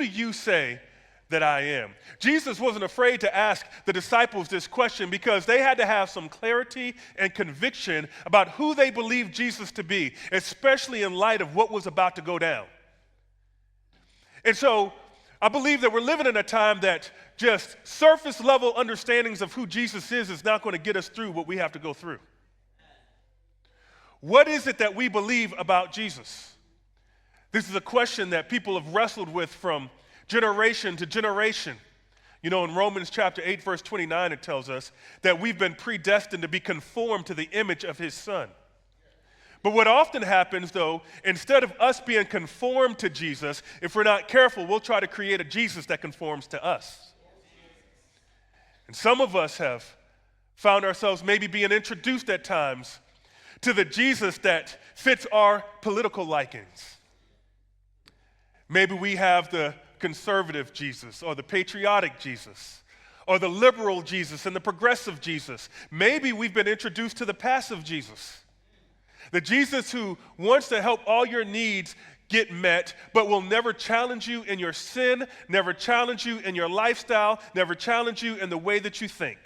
you say that I am? Jesus wasn't afraid to ask the disciples this question because they had to have some clarity and conviction about who they believed Jesus to be, especially in light of what was about to go down. And so I believe that we're living in a time that just surface level understandings of who Jesus is not going to get us through what we have to go through. What is it that we believe about Jesus? This is a question that people have wrestled with from generation to generation. You know, in Romans chapter 8, verse 29, it tells us that we've been predestined to be conformed to the image of his Son. But what often happens, though, instead of us being conformed to Jesus, if we're not careful, we'll try to create a Jesus that conforms to us. And some of us have found ourselves maybe being introduced at times to the Jesus that fits our political likings. Maybe we have the conservative Jesus or the patriotic Jesus or the liberal Jesus and the progressive Jesus. Maybe we've been introduced to the passive Jesus, the Jesus who wants to help all your needs get met, but will never challenge you in your sin, never challenge you in your lifestyle, never challenge you in the way that you think.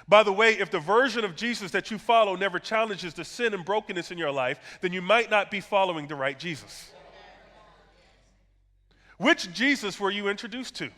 By the way, if the version of Jesus that you follow never challenges the sin and brokenness in your life, then you might not be following the right Jesus. Which Jesus were you introduced to?